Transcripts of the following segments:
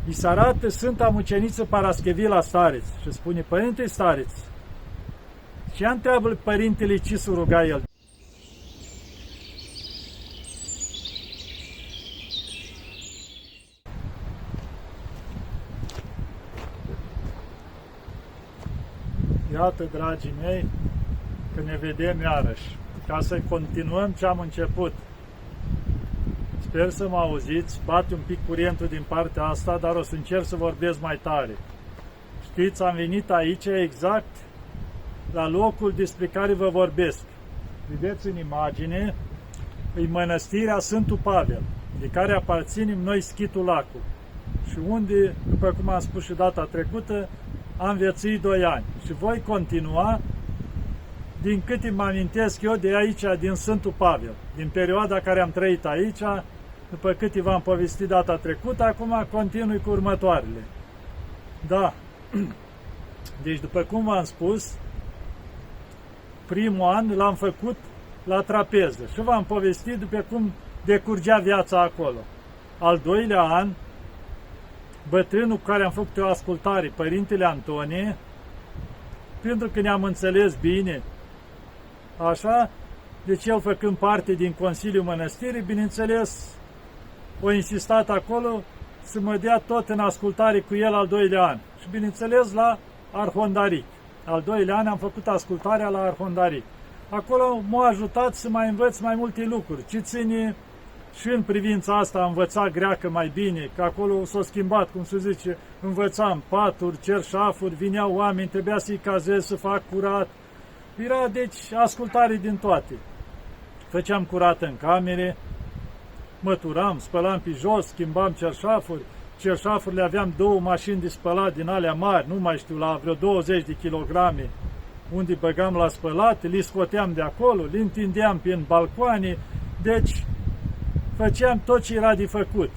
îi se arată Sfânta Muceniță Paraschevila Stareț și spune: Părinte Stareț, ce întreabă părintele ce s-o ruga el? Iată, dragii mei, că ne vedem iarăși, ca să continuăm ce am început. Sper să mă auziți, bate un pic curentul din partea asta, dar o să încerc să vorbesc mai tare. Știți, am venit aici exact la locul despre care vă vorbesc. Vedeți în imagine, e mănăstirea Sfântul Pavel, de care aparținem noi Schitul Lacu, și unde, după cum am spus și data trecută, am viețuit 2 ani și voi continua din câte mă amintesc eu de aici, din Sfântul Pavel, din perioada care am trăit aici, după câte v-am povestit data trecută, acum continui cu următoarele. Da, deci după cum v-am spus, primul an l-am făcut la trapeză și v-am povestit după cum decurgea viața acolo. Al 2-lea an, bătrânul cu care am făcut o ascultare, Părintele Antonie, pentru că ne-am înțeles bine, așa, deci el făcând parte din Consiliul Mănăstirii, bineînțeles, o insistat acolo să mă dea tot în ascultare cu el al 2-lea an. Și bineînțeles la Arhondaric. Al 2-lea an am făcut ascultarea la Arhondaric. Acolo m-a ajutat să mai învăț mai multe lucruri. Ce ține și în privința asta a învățat greacă mai bine, că acolo s-a schimbat, cum se zice, învățam paturi, cerșafuri, vineau oameni, trebuia să-i cazez, să fac curat. Era, deci, ascultare din toate. Făceam curat în camere, măturam, spălam pe jos, schimbam cerșafuri. Cerșafurile aveam 2 mașini de spălat din alea mari, nu mai știu, la vreo 20 de kilograme, unde băgam la spălat, le scoteam de acolo, le întindeam prin balcoane, deci făceam tot ce era de făcut.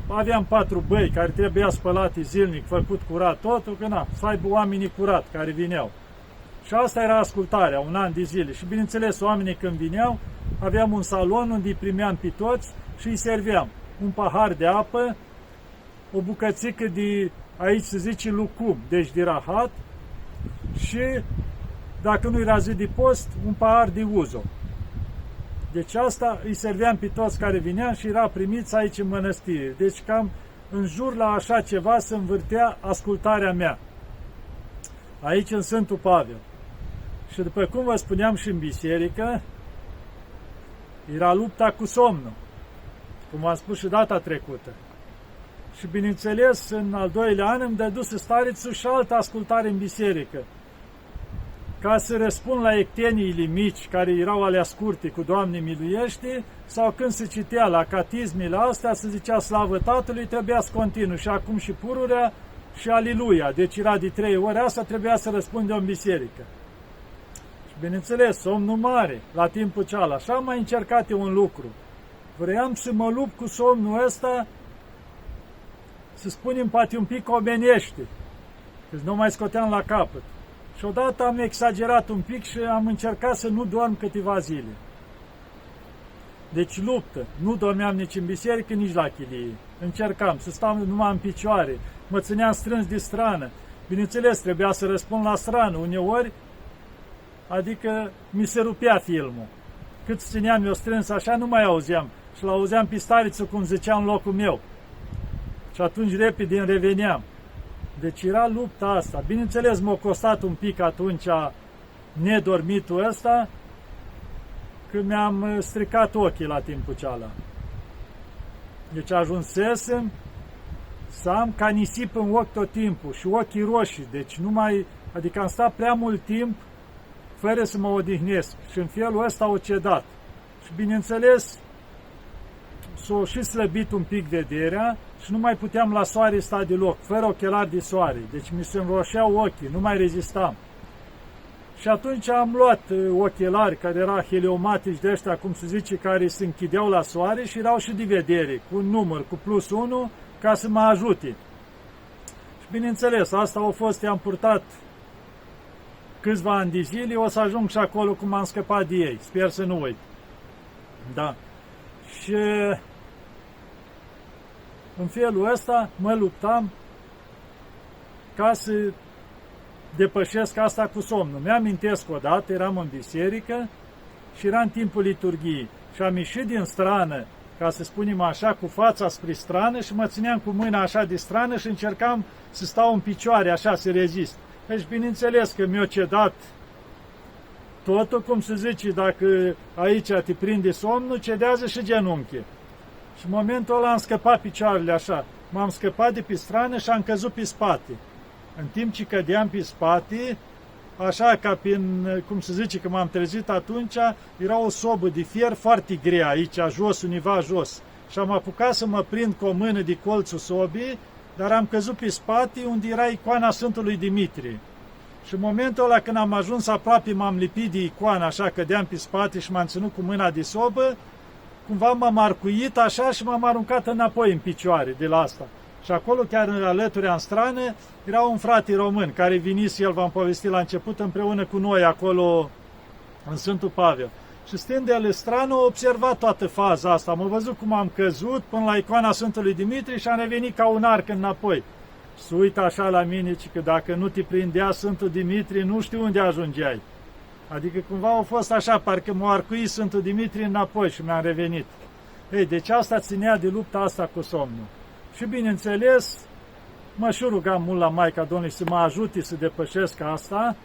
Aveam 4 băi care trebuia spălate zilnic, făcut curat totul, că na, să aibă oamenii curat care vineau. Și asta era ascultarea, 1 an de zile. Și bineînțeles, oamenii când vineau, aveam un salon unde îi primeam pe toți și îi serveam un pahar de apă, o bucățică de, aici se zice lucum, deci de rahat, și, dacă nu era zi de post, un pahar de uzo. Deci asta îi serveam pe toți care vineam și era primiți aici în mănăstire. Deci cam în jur la așa ceva se învârtea ascultarea mea, aici în Sfântul Pavel. Și după cum vă spuneam și în biserică, era lupta cu somnul, cum am spus și data trecută. Și bineînțeles, în al 2-lea an îmi dăduse starețul și altă ascultare în biserică, ca să răspund la ecteniile mici, care erau alea scurte, cu Doamne miluiește, sau când se citea la catismile astea, se zicea slavă Tatălui, trebuia să continui, și acum și pururea și aliluia. Deci era de 3 ori, asta trebuia să răspundem în biserică. Și bineînțeles, somnul mare, la timpul cealaltă. Așa am mai încercat eu un lucru. Vreau să mă lupt cu somnul ăsta, să spunem, poate un pic omenește, că nu mai scoteam la capăt. Și odată am exagerat un pic și am încercat să nu dorm câteva zile. Deci luptă. Nu dormeam nici în biserică, nici la chilie. Încercam să stau numai în picioare. Mă țineam strâns de strană. Bineînțeles, trebuia să răspund la strană. Uneori, adică mi se rupea filmul. Cât țineam eu strâns așa, nu mai auzeam. Și l-auzeam pe starețul cum zicea în locul meu. Și atunci repede îmi reveneam. Deci era lupta asta. Bineînțeles, m-a costat un pic atunci nedormitul ăsta, că mi-am stricat ochii la timpul cealaltă. Deci ajunsesem să am ca nisip în ochi tot timpul și ochii roșii. Deci nu mai, adică am stat prea mult timp fără să mă odihnesc. Și în felul ăsta o cedat. Și bineînțeles, s-a și slăbit un pic vederea și nu mai puteam la soare sta deloc, fără ochelari de soare. Deci mi se înroșeau ochii, nu mai rezistam. Și atunci am luat ochelari care erau heliomatici de ăștia, cum se zice, care se închideau la soare și erau și de vedere, cu un număr, cu +1, ca să mă ajute. Și bineînțeles, asta a fost, i-am purtat câțiva ani de zile, o să ajung și acolo cum am scăpat de ei. Sper să nu uit. Da. Și În felul ăsta mă luptam ca să depășesc asta cu somnul. Mi-amintesc odată, eram în biserică și era în timpul liturghiei și am ieșit din strană, ca să spunem așa, cu fața spre strană și mă țineam cu mâna așa de strană și încercam să stau în picioare, așa, să rezist. Deci, bineînțeles că mi-a cedat totul, cum se zice, dacă aici te prinde somnul, cedează și genunchii. Și în momentul ăla am scăpat picioarele așa. M-am scăpat de pe strană și am căzut pe spate. În timp ce cădeam pe spate, așa ca prin, cum se zice, că m-am trezit atunci, era o sobă de fier foarte grea aici, jos, univa jos. Și am apucat să mă prind cu o mână de colțul sobii, dar am căzut pe spate unde era icoana Sfântului Dimitrie. Și în momentul ăla când am ajuns aproape, m-am lipit de icoană, așa, cădeam pe spate și m-am ținut cu mâna de sobă, cumva m-am arcuit așa și m-am aruncat înapoi în picioare de la asta. Și acolo, chiar alături în strană, era un frate român care vinise, el v-am povestit la început, împreună cu noi acolo în Sfântul Pavel. Și stând el în strană, a observat toată faza asta. M-a văzut cum am căzut până la icoana Sfântului Dimitrie și am revenit ca un arc înapoi. Și se uită așa la mine, că dacă nu te prindea Sfântul Dimitrie, nu știu unde ajungeai. Adică cumva a fost așa, parcă m-a arcuit Sfântul Dimitrie înapoi și mi-am revenit. Ei, deci asta ținea de lupta asta cu somnul. Și bineînțeles, mă și rugam mult la Maica Domnului să mă ajute să depășesc asta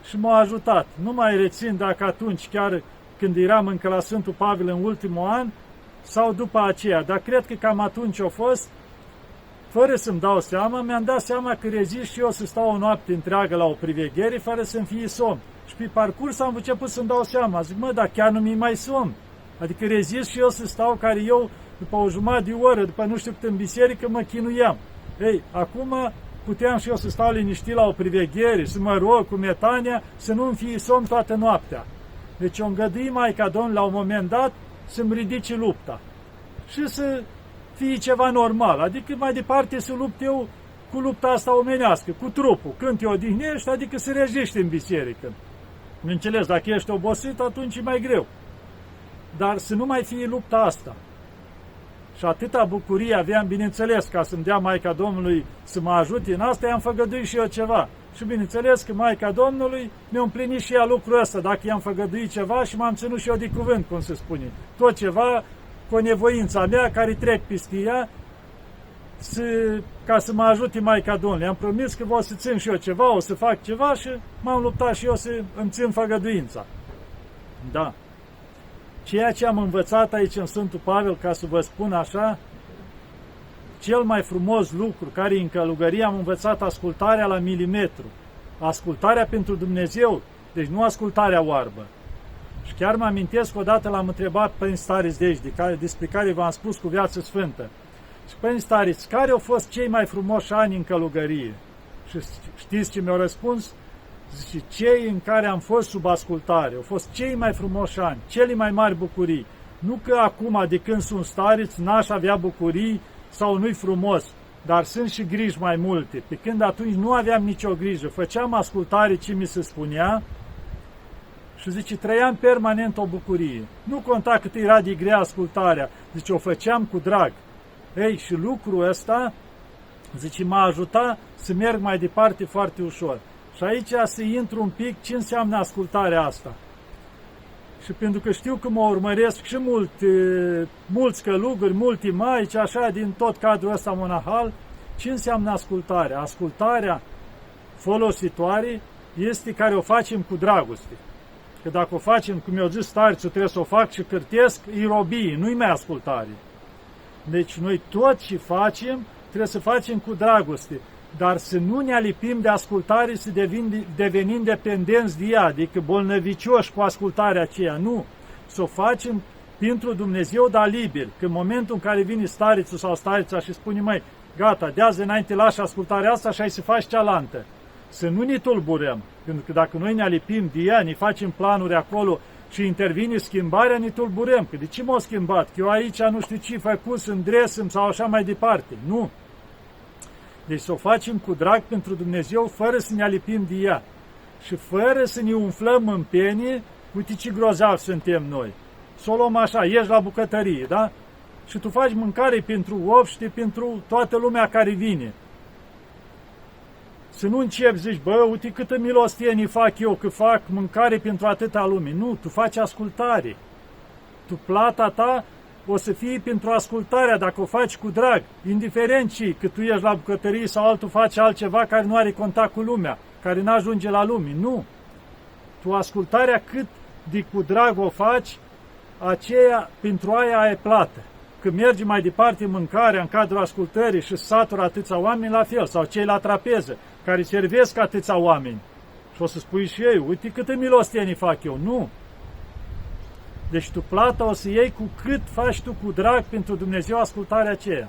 și m-a ajutat. Nu mai rețin dacă atunci, chiar când eram încă la Sfântul Pavel în ultimul an, sau după aceea, dar cred că cam atunci a fost, fără să-mi dau seama, mi-am dat seama că rezist și eu să stau o noapte întreagă la o priveghere fără să-mi fie somn. Și pe parcurs am început să-mi dau seama. Zic, mă, dar chiar nu mi-e mai somn. Adică rezist și eu să stau, care eu, după o jumătate de oră, după nu știu cât în biserică, mă chinuiam. Ei, acum puteam și eu să stau liniștit la o priveghere, să mă rog cu metania, să nu-mi fie somn toată noaptea. Deci o îngădui Maica Domnului la un moment dat să-mi ridice lupta. Și să fie ceva normal. Adică mai departe să lupt eu cu lupta asta omenească, cu trupul. Când te odihnești, adică să rejești în biserică. Înțeles, dacă ești obosit, atunci e mai greu. Dar să nu mai fie lupta asta. Și atâta bucurie aveam, bineînțeles, ca să-mi dea Maica Domnului să mă ajute în asta, i-am făgăduit și eu ceva. Și bineînțeles că Maica Domnului mi-a împlinit și ea lucrul ăsta, dacă i-am făgăduit ceva și m-am ținut și eu de cuvânt, cum se spune. Tot ceva cu nevoința mea care trec peste ea, ca să mă ajute Maica Domnului. Am promis că o să țin și eu ceva, o să fac ceva și m-am luptat și eu să îmi țin făgăduința. Da. Ceea ce am învățat aici în Sfântul Pavel, ca să vă spun așa, cel mai frumos lucru care în călugărie am învățat ascultarea la milimetru. Ascultarea pentru Dumnezeu, deci nu ascultarea oarbă. Și chiar mă amintesc odată l-am întrebat pe Stariț despre care v-am spus cu viață sfântă. Și pe Stariț, care au fost cei mai frumoși ani în călugărie? Și știți ce mi-au răspuns? Zice, cei în care am fost sub ascultare, au fost cei mai frumoși ani, cele mai mari bucurii. Nu că acum, de când sunt stariț, n-aș avea bucurii sau nu-i frumos, dar sunt și griji mai multe. Pe când atunci nu aveam nicio grijă, făceam ascultare ce mi se spunea și zice, trăiam permanent o bucurie. Nu conta cât era de grea ascultarea, zice, o făceam cu drag. Ei, și lucrul ăsta, zice, m-a ajutat să merg mai departe foarte ușor. Și aici să intru un pic ce înseamnă ascultarea asta. Și pentru că știu că mă urmăresc și mulți călugări, mulți maici, așa, din tot cadrul ăsta monahal, ce înseamnă ascultarea? Ascultarea folositoare este care o facem cu dragoste. Că dacă o facem, cum i-au zis starțul, trebuie să o fac și cârtesc, e robie, nu-i mai ascultare. Deci noi tot ce facem, trebuie să facem cu dragoste. Dar să nu ne alipim de ascultare, să devenim dependenți de ea, adică bolnăvicioși cu ascultarea aceea. Nu, să o facem pentru Dumnezeu, dar liber. Că în momentul în care vine starițul sau starița și spune, măi, gata, de-azi înainte lași ascultarea asta și ai să faci cealaltă. Să nu ne tulburăm, pentru că dacă noi ne alipim de ea, ne facem planuri acolo și intervine schimbarea, ne tulburăm. Că de ce m-a schimbat? Că eu aici nu știu ce făcut, îndresăm sau așa mai departe. Nu. Deci să o facem cu drag pentru Dumnezeu, fără să ne alipim de ea. Și fără să ne umflăm în pene, uite ce grozavi suntem noi. Să o luăm așa, ieși la bucătărie, da? și tu faci mâncare pentru obște, pentru toată lumea care vine. Să nu începi, zici, bă, uite câtă milostenie fac eu, că fac mâncare pentru atâta lume. Nu, tu faci ascultare. Tu, plata ta o să fie pentru ascultarea, dacă o faci cu drag, indiferent și că tu ești la bucătărie sau altul face altceva care nu are contact cu lumea, care nu ajunge la lume. Nu. Tu ascultarea cât de cu drag o faci, aceea, pentru aia ai plată. Când mergi mai departe mâncarea în cadrul ascultării și satură atâția oameni, la fel, sau cei la trapeză, care servesc atâția oameni. Și o să spui și ei, uite câte milostenii fac eu. Nu. Deci tu plata o să iei cu cât faci tu cu drag pentru Dumnezeu ascultarea aceea.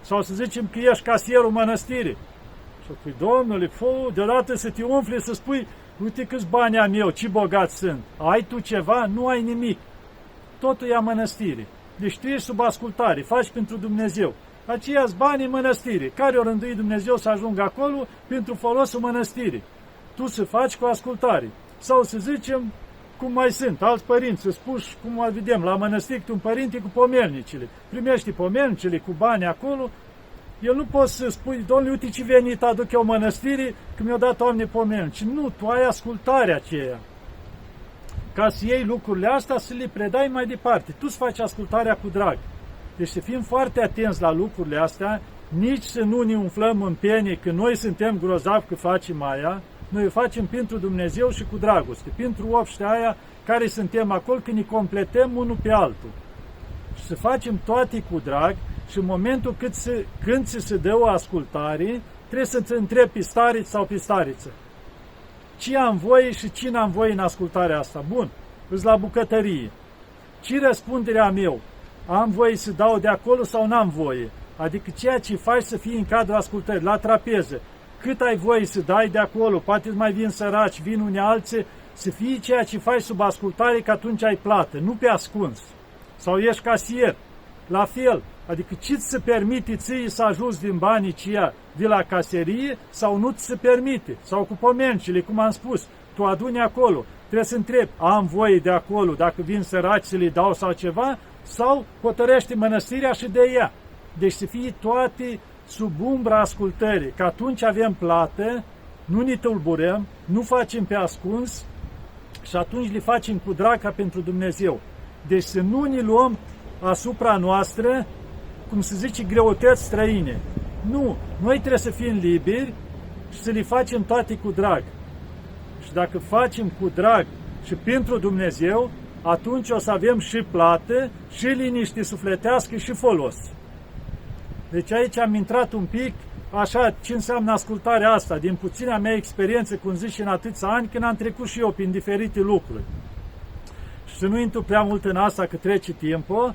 Sau să zicem că ești casierul mănăstirii. Și spui, Domnule, deodată să te umfli să spui, uite câți bani am eu, ce bogat sunt. Ai tu ceva? Nu ai nimic. Totul e a mănăstirii. Deci tu ești sub ascultare, faci pentru Dumnezeu. Aceiași bani în mănăstire, care o rânduit Dumnezeu să ajungă acolo pentru folosul mănăstirii. Tu să faci cu ascultare. Sau să zicem, cum mai sunt, alți părinți, să spuși, cum o vedem, la mănăstiri, un părinte cu pomelnicile. Primești pomelnicile cu bani acolo, el nu poți să spui, Domnule, uite ce venit aduc eu mănăstirii, că mi-au dat oameni pomelnici. Nu, tu ai ascultarea aceea. Ca să iei lucrurile astea, să le predai mai departe. Tu să faci ascultarea cu drag. Deci să fim foarte atenți la lucrurile astea, nici să nu ne umflăm în pene că noi suntem grozavi că facem aia, noi o facem pentru Dumnezeu și cu dragoste, pentru obștea aia care suntem acolo, că ne completăm unul pe altul. Și să facem toate cu drag și în momentul când ți se dă o ascultare, trebuie să-ți întrebi pe stariță sau pe stariță. Ce am voie și ce n-am voie în ascultarea asta? Bun, îți la bucătărie. Ce răspundere am eu? Am voie să dau de acolo sau n-am voie? Adică ceea ce faci să fie în cadrul ascultării, la trapeză. Cât ai voie să dai de acolo, poate mai vin săraci, vin unii alții, să fie ceea ce faci sub ascultare, că atunci ai plată, nu pe ascuns. Sau ești casier, la fel. Adică ce ți se permite ție să ajungi din banii ceia de la caserie sau nu ți se permite? Sau cu pomencile, cum am spus, tu aduni acolo, trebuie să întrebi, am voie de acolo, dacă vin săraci să le dau sau ceva, sau hotărăște mănăstirea și de ea. Deci să fie toate sub umbra ascultării, că atunci avem plată, nu ne tulburăm, nu facem pe ascuns și atunci le facem cu drag ca pentru Dumnezeu. Deci să nu ne luăm asupra noastră, cum se zice, greutăți străine. Nu, noi trebuie să fim liberi și să le facem toate cu drag. Și dacă facem cu drag și pentru Dumnezeu, atunci o să avem și plată, și liniște sufletească, și folos. Deci aici am intrat un pic, așa, ce înseamnă ascultarea asta, din puțina mea experiență, cum zic și în atâția ani, când am trecut și eu prin diferite lucruri. Și să nu intru prea mult în asta, că trece timpul,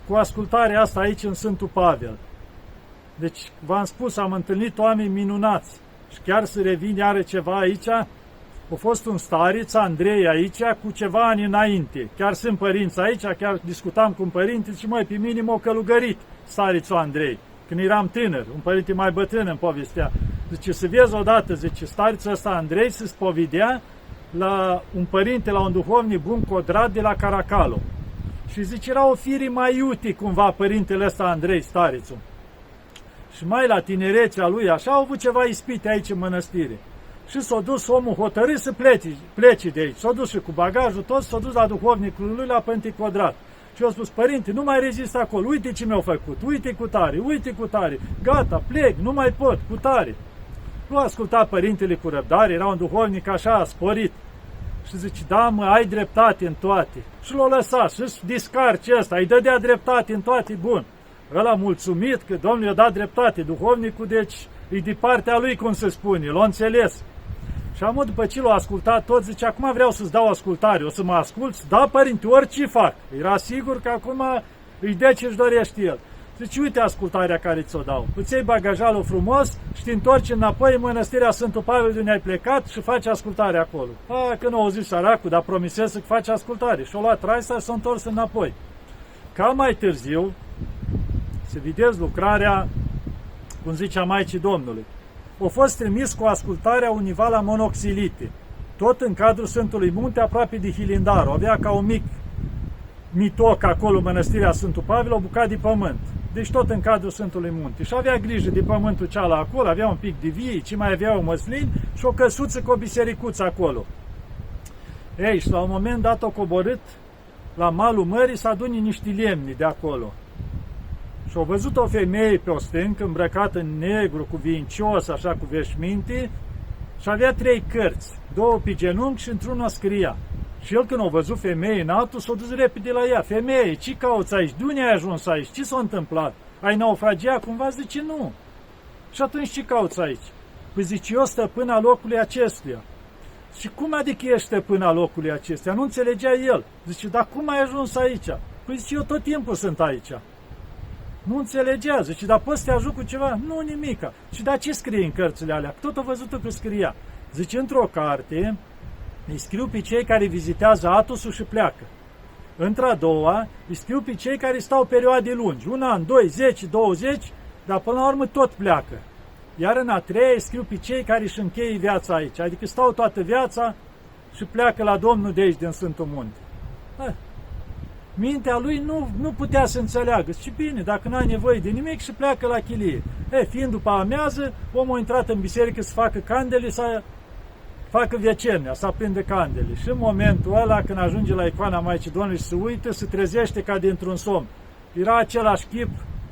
cu ascultarea asta aici în Sfântul Pavel. Deci, v-am spus, am întâlnit oameni minunați. Și chiar să revin iară ceva aici, a fost un stareț, Andrei, aici, cu ceva ani înainte. Chiar sunt părinți aici, chiar discutam cu un părinte și măi, pe mine m-a călugărit starețul Andrei. Când eram tânăr, un părinte mai bătrân îmi povestea. Zice, să vezi odată, zice, starețul ăsta Andrei se spovedea la un părinte, la un duhovnic bun, Codrat, de la Caracalo. Și zice, era o fire mai iute cumva părintele ăsta Andrei, starețul. Și mai la tinerețea lui, așa, au avut ceva ispite aici în mănăstire. Și s-a dus omul hotărât să plece de aici. S-a dus și cu bagajul tot, s-a dus la duhovnicul lui, la Părinte Codrat. Și a spus, părinte, nu mai rezist acolo, uite ce mi-au făcut, uite cu tare, gata, plec, nu mai pot, cu tare. Nu asculta părintele cu răbdare, era un duhovnic așa, sporit. Și zice, da, mă, ai dreptate în toate. Și l-a lăsat, și discarce ăsta, îi dădea dreptate în toate, bun. Ăla mulțumit că Domnul i-a dat dreptate, duhovnicul, deci e de partea lui, cum se spune, l-a înțeles. Și amă, după ce l-a ascultat tot, zice, acum vreau să-ți dau ascultare, o să mă asculți? Da, părinte, orice fac. Era sigur că acum îi dea ce-și dorește el. Zice, uite ascultarea care ți-o dau. Îți iei bagajalul frumos și te întorci înapoi în mănăstirea Sfântul Pavel de unde ai plecat și faci ascultare acolo. Că nu o zis săracul, dar promisese că faci ascultare. Și-o luat traisa și s-a întors înapoi. Ca mai târziu, să vedeți lucrarea, cum zicea Maicii Domnului. A fost trimis cu ascultarea univa la Monoxilite, tot în cadrul Sfântului Munte, aproape de Hilindaru. Avea ca un mic mitoc acolo, mănăstirea Sfântul Pavel, o bucată de pământ. Deci tot în cadrul Sfântului Munte. Și avea grijă de pământul ceala acolo, avea un pic de vie, ce mai avea o măslin și o căsuță cu o bisericuță acolo. Ei, și la un moment dat o coborât la malul mării să adune niște lemni de acolo. Și au văzut o femeie pe o stâncă, îmbrăcată în negru, cu vincios, așa, cu veșminte, și avea 3 cărți, 2 pe genunchi și într-una scria. Și el, când a văzut femeie în altul, s-a dus repede la ea. Femeie, ce cauți aici? De unde ai ajuns aici? Ce s-a întâmplat? Ai naufragiat cumva? Zice, nu. Și atunci ce cauți aici? Păi zice, eu stăpân al locului acestuia. Și cum adică ești stăpân al locului acestuia? Nu înțelegea el. Zice, dar cum ai ajuns aici? Păi zice, eu tot timpul sunt aici. Nu înțelegea. Zice, dar poți să te ajut cu ceva? Nu, nimica. Și dar ce scrie în cărțile alea? Tot a văzut că scria. Zice, într-o carte îi scriu pe cei care vizitează Atosul și pleacă. Într-a doua îi scriu pe cei care stau perioade lungi. 1 an, 2, 10, 20, dar până la urmă tot pleacă. Iar în a treia îi scriu pe cei care își încheie viața aici. Adică stau toată viața și pleacă la Domnul de aici, din Sfântul Munte. Mintea lui nu putea să înțeleagă. Și bine, dacă n-ai nevoie de nimic, și pleacă la chilie. Fiind după amiază, omul a intrat în biserică să facă candele, să facă vecernia, să aprinde candele. Și în momentul ăla, când ajunge la icoana Maicii Domnului și se uită, se trezește ca dintr-un somn. Era același chip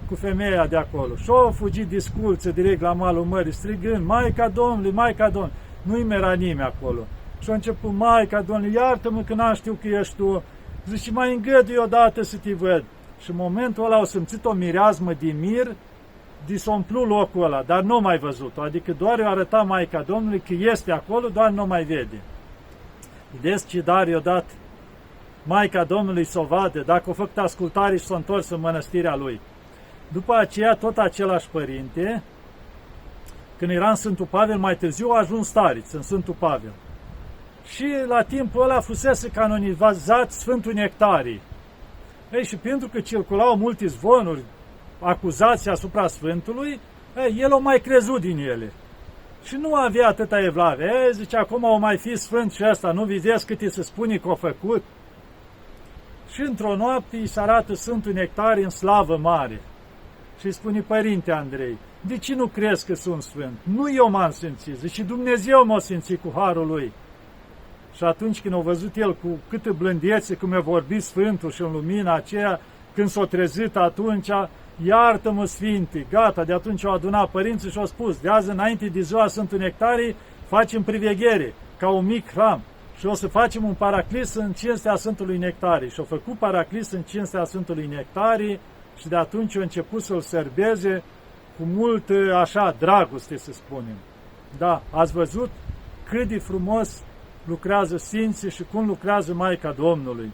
cu femeia de acolo. Și-o fugit disculță direct la malul mării, strigând, Maica Domnului, Maica Domnului. Nu-i mera nimeni acolo. Și-a început, Maica Domnului, iartă-mă că n-am știut că ești tu. Zice, mai îngădui odată să te văd. Și în momentul ăla au simțit o mireasmă de mir, de s-a umplut locul ăla, dar nu mai văzut-o. Adică doar i-a arătat Maica Domnului că este acolo, doar nu mai vede. Vedeți ce dar i-a dat Maica Domnului să o vadă, dacă a făcut ascultare și s-a întors în mănăstirea lui. După aceea, tot același părinte, când era în Sfântul Pavel, mai târziu a ajuns stareț în Sfântul Pavel. Și la timpul ăla fusese canonizat Sfântul Nectarii. Ei, și pentru că circulau multe zvonuri, acuzații asupra Sfântului, el o mai crezut din ele. Și nu avea atâta evlavie. Zice, acum o mai fi sfânt și ăsta, nu vedeți cât îi se spune că o făcut? Și într-o noapte îi se arată Sfântul Nectarii în slavă mare. Și îi spune, Părinte Andrei, de ce nu crezi că sunt sfânt? Nu eu m-am simțit, zice, Dumnezeu m-a simțit cu harul lui. Și atunci când a văzut el cu câtă blândețe, cum a vorbit Sfântul și în lumina aceea, când s-a trezit atunci, iartă-mă, Sfinte, gata, de atunci au adunat părinții și au spus, de azi înainte de ziua Sfântul Nectarii, facem priveghere, ca un mic hram, și o să facem un paraclis în cinstea Sfântului Nectarii. Și au făcut paraclis în cinstea Sfântului Nectarii și de atunci au început să-l serbeze cu multă, așa, dragoste, să spunem. Da, ați văzut cât de frumos lucrează Sfinții și cum lucrează Maica Domnului.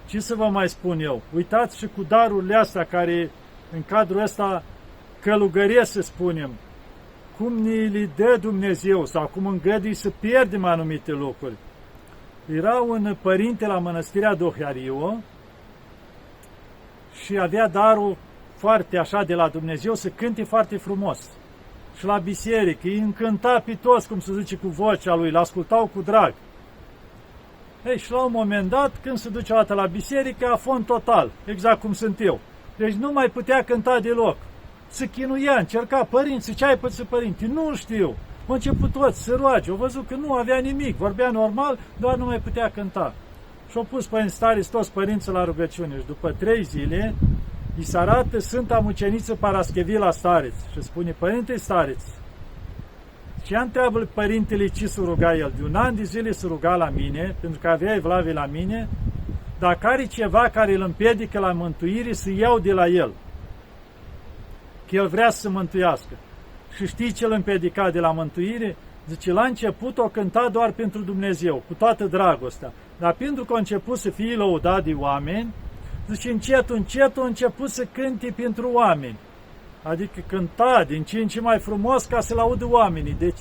Ce să vă mai spun eu? Uitați și cu darurile astea care în cadrul ăsta călugăresc, să spunem, cum ni le dă Dumnezeu sau cum îngădui să pierdem anumite lucruri. Era un părinte la mănăstirea Dohariu și avea darul foarte așa de la Dumnezeu să cânte foarte frumos. Și la biserică îi încânta pe toți, cum se zice, cu vocea lui, l-ascultau cu drag. Ei, și la un moment dat, când se duce o dată la biserică, afon total, exact cum sunt eu. Deci nu mai putea cânta deloc. Se chinuia, încerca, părinții, ce ai pățit, părinte? Nu știu. Au început toți să roage, au văzut că nu avea nimic, vorbea normal, doar nu mai putea cânta. Și-au pus părinți stareți, toți părinții la rugăciune. Și după 3 zile, îi se arată Sfânta Muceniță Paraschevila Stareț și spune, Părinte Stareț, și ea întreabă părintele ce se ruga el. De 1 an de zile se ruga la mine, pentru că avea evlavie la mine, dacă are ceva care îl împiedică la mântuire, să iau de la el. Că el vrea să se mântuiască. Și știi ce îl împiedica de la mântuire? Zice, la început o cânta doar pentru Dumnezeu, cu toată dragostea. Dar pentru că a început să fie lăudat de oameni, zice, încet a început să cânte pentru oameni. Adică cânta din ce în ce mai frumos ca să-l audă oamenii. Deci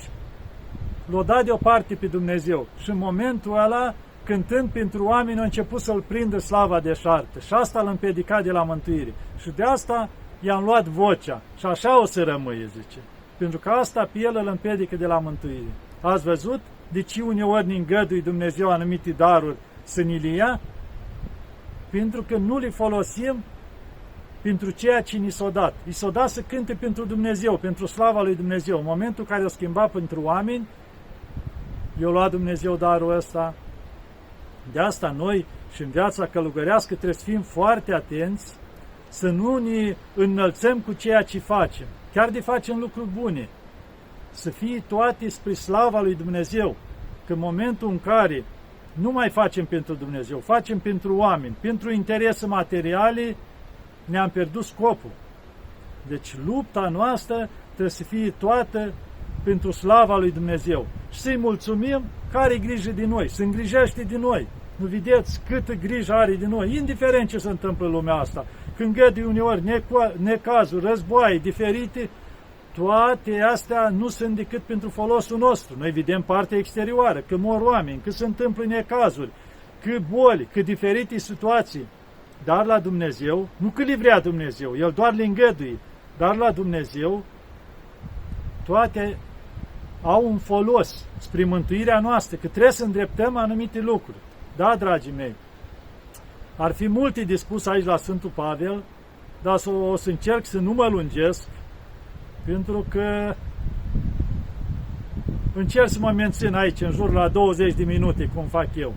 l-a dat deoparte pe Dumnezeu. Și în momentul ăla, cântând pentru oameni, a început să-l prindă slava deșartă. Și asta îl împiedica de la mântuire. Și de asta i-am luat vocea. Și așa o să rămâie, zice. Pentru că asta pe el îl împiedică de la mântuire. Ați văzut de ce uneori ne îngădui Dumnezeu anumite daruri să ni le ia? Pentru că nu le folosim pentru ceea ce ni s-a dat. I s-a dat să cânte pentru Dumnezeu, pentru slava lui Dumnezeu. În momentul în care o schimba pentru oameni, i-a luat Dumnezeu darul ăsta. De asta noi și în viața călugărească trebuie să fim foarte atenți, să nu ne înălțăm cu ceea ce facem, chiar de facem lucruri bune, să fie toate spre slava lui Dumnezeu, că în momentul în care nu mai facem pentru Dumnezeu, facem pentru oameni, pentru interese materiale, ne-am pierdut scopul. Deci lupta noastră trebuie să fie toată pentru slava lui Dumnezeu. Și să-i mulțumim că are grijă de noi, se îngrijește de noi. Nu vedeți câtă grijă are de noi, indiferent ce se întâmplă în lumea asta. Când gădui uneori necazuri, războaie diferite, toate astea nu sunt decât pentru folosul nostru. Noi vedem partea exterioară, că mor oameni, că se întâmplă necazuri, că boli, că diferite situații. Dar la Dumnezeu, nu că le vrea Dumnezeu, El doar le îngăduie, dar la Dumnezeu toate au un folos spre mântuirea noastră, că trebuie să îndreptăm anumite lucruri. Da, dragii mei, ar fi multe de spus aici la Sfântul Pavel, dar o să încerc să nu mă lungesc, pentru că încerc să mă mențin aici, în jur la 20 de minute, cum fac eu.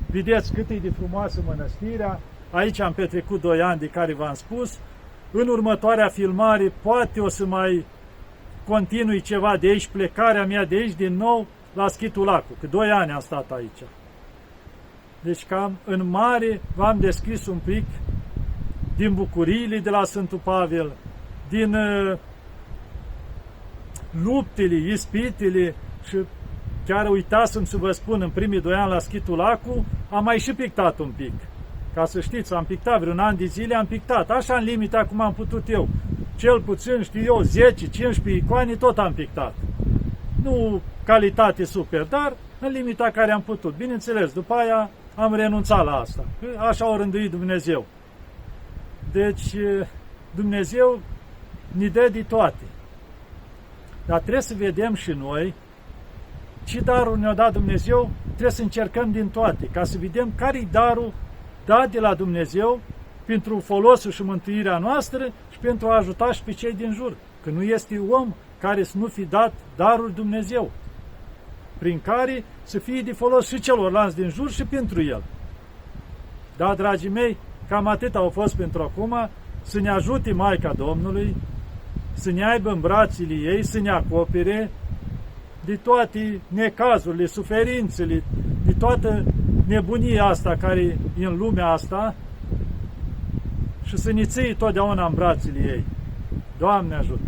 Vedeți cât e de frumoasă mănăstirea, aici am petrecut 2 ani de care v-am spus, în următoarea filmare poate o să mai continui ceva de aici, plecarea mea de aici din nou la Schitul Lacu, că 2 ani am stat aici. Deci cam în mare v-am descris un pic din bucuriile de la Sfântul Pavel, din luptele, ispitele și chiar uitasem să vă spun, în primii 2 ani la Schitul Lacu am mai și pictat un pic. Ca să știți, am pictat vreun an de zile, am pictat, așa în limita cum am putut eu. Cel puțin, știu eu, 10-15 icoane tot am pictat. Nu calitate super, dar în limita care am putut. Bineînțeles, după aia am renunțat la asta. Așa a rânduit Dumnezeu. Deci, Dumnezeu ne dă de toate. Dar trebuie să vedem și noi ce darul ne-a dat Dumnezeu, trebuie să încercăm din toate, ca să vedem care-i darul dat de la Dumnezeu pentru folosul și mântuirea noastră și pentru a ajuta și pe cei din jur. Că nu este om care să nu fi dat darul Dumnezeu, prin care să fie de folos și celorlalți din jur și pentru el. Da, dragii mei, cam atât au fost pentru acum, să ne ajute Maica Domnului, să ne aibă în brațele ei, să ne acopere de toate necazurile, suferințele, de toată nebunia asta care e în lumea asta și să ne ții totdeauna în brațele ei. Doamne ajută!